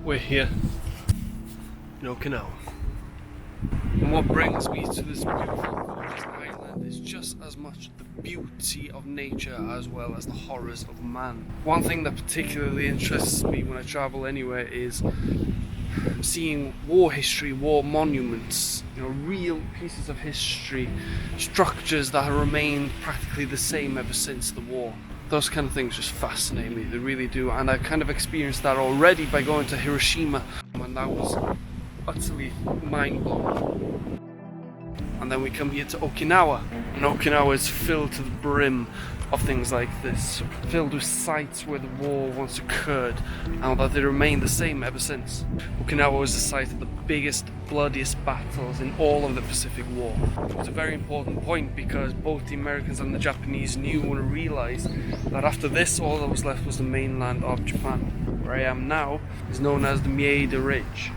We're here in Okinawa. And what brings me to this beautiful, gorgeous island is just as much the beauty of nature as well as the horrors of man. One thing that particularly interests me when I travel anywhere is seeing war history, war monuments, real pieces of history, structures that have remained practically the same ever since the war. Those kind of things just fascinate me, they really do, and I kind of experienced that already by going to Hiroshima, and that was utterly mind-blowing. And then we come here to Okinawa, and Okinawa is filled to the brim of things like this, filled with sites where the war once occurred, and that they remain the same ever since. Okinawa was the site of the biggest, bloodiest battles in all of the Pacific War. It was a very important point because both the Americans and the Japanese knew and realized that after this, all that was left was the mainland of Japan. Where I am now is known as the Maeda Ridge,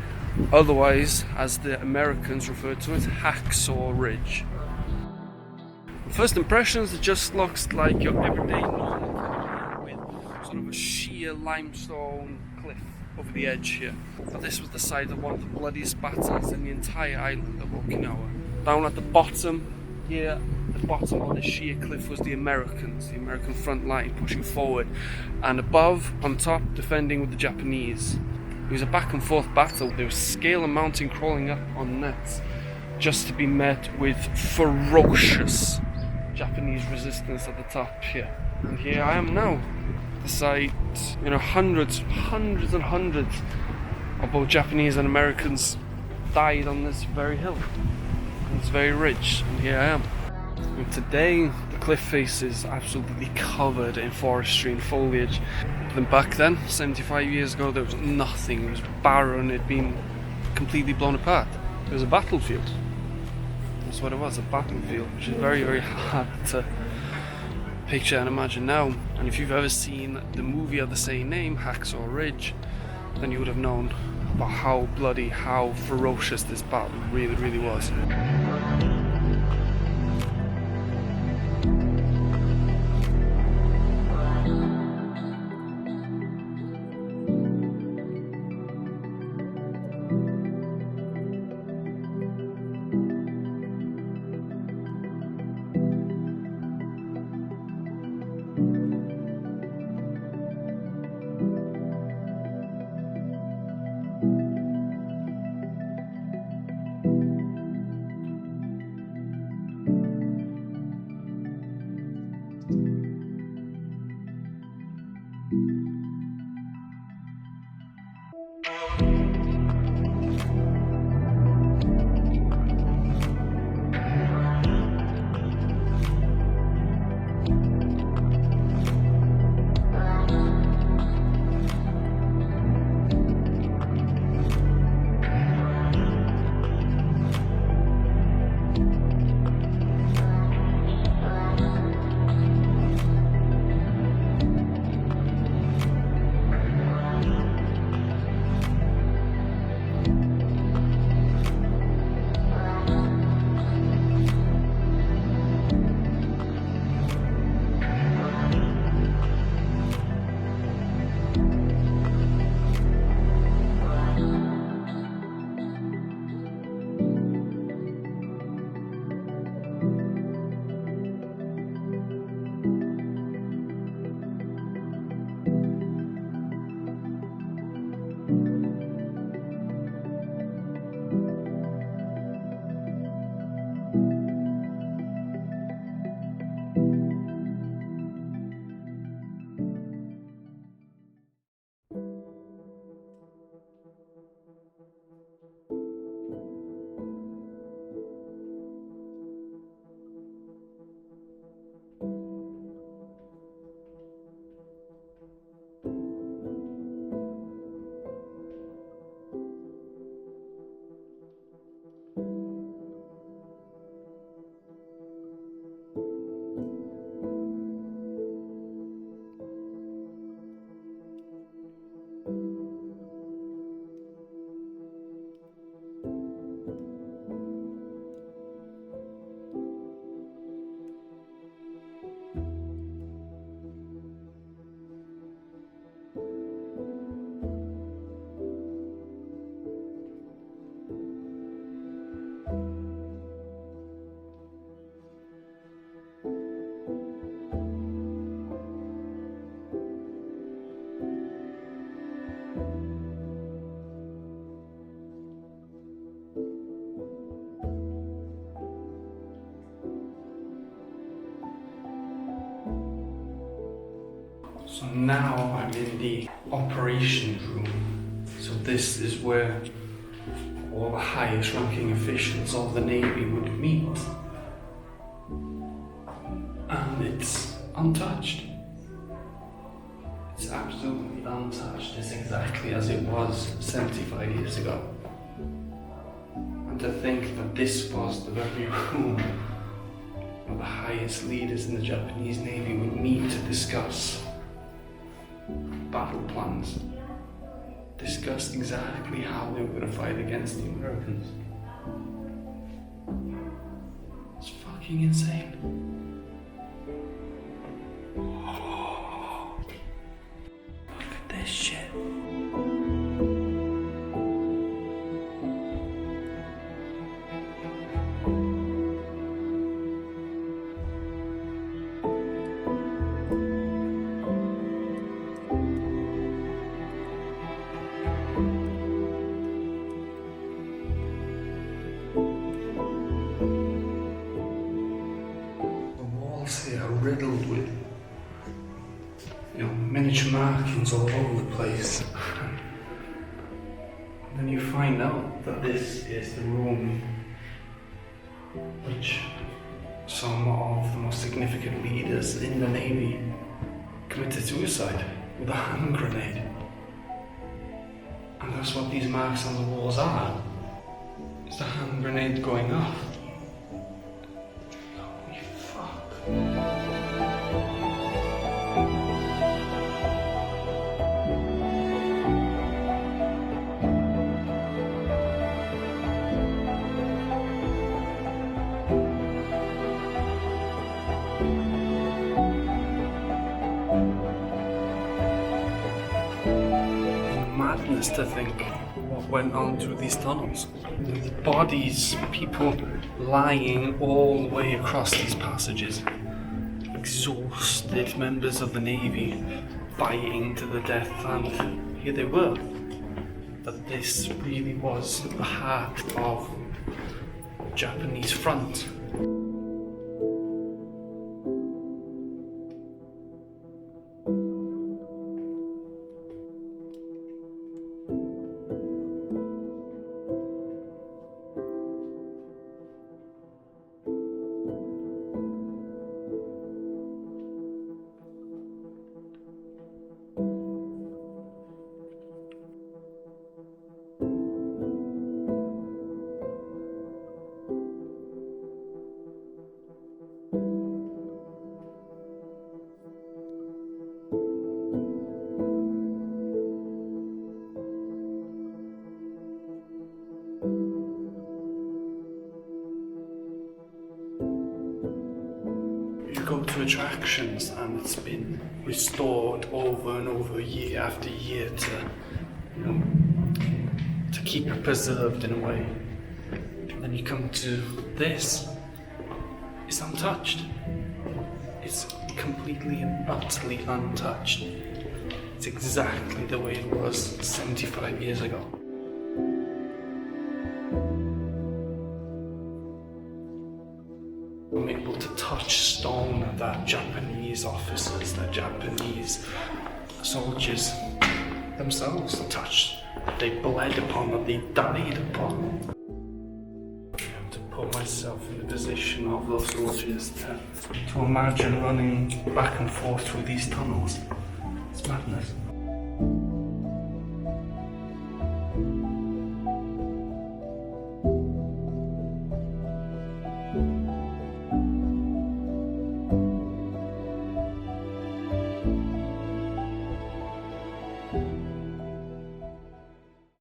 otherwise, as the Americans referred to it, Hacksaw Ridge. First impressions, it just looks like your everyday normal country with sort of a sheer limestone cliff over the edge here. But this was the site of one of the bloodiest battles in the entire island of Okinawa. Down at the bottom here, the bottom of the sheer cliff was the American front line pushing forward, and above, on top, defending with the Japanese. It was a back and forth battle. There was scale and mountain crawling up on nets just to be met with ferocious Japanese resistance at the top here. And here I am now. The site, hundreds and hundreds of both Japanese and Americans died on this very hill, on this very ridge, and here I am. And today, the cliff face is absolutely covered in forestry and foliage. But then back then, 75 years ago, there was nothing. It was barren, it had been completely blown apart. It was a battlefield. That's what it was, a battlefield, which is very, very hard to picture and imagine now. And if you've ever seen the movie of the same name, Hacksaw Ridge, then you would have known about how bloody, how ferocious this battle really, really was. So now I'm in the operations room. So this is where all the highest ranking officials of the Navy would meet. And it's untouched. It's absolutely untouched. It's exactly as it was 75 years ago. And to think that this was the very room where the highest leaders in the Japanese Navy would meet to discuss battle plans, discuss exactly how they were going to fight against the Americans. It's fucking insane. Look at this shit. Riddled with, miniature markings all over the place. And then you find out that this is the room which some of the most significant leaders in the Navy committed suicide with a hand grenade. And that's what these marks on the walls are. It's the hand grenade going off. Holy fuck. Madness to think what went on through these tunnels. The bodies, people lying all the way across these passages. Exhausted members of the Navy fighting to the death, and here they were. But this really was the heart of the Japanese front. Go to attractions and it's been restored over and over, year after year, to keep it preserved in a way. And then you come to this, it's untouched. It's completely and utterly untouched. It's exactly the way it was 75 years ago. I'm able to touch stone that Japanese officers, that Japanese soldiers themselves touched, that they bled upon, that they died upon. I have to put myself in the position of those soldiers to imagine running back and forth through these tunnels. It's madness.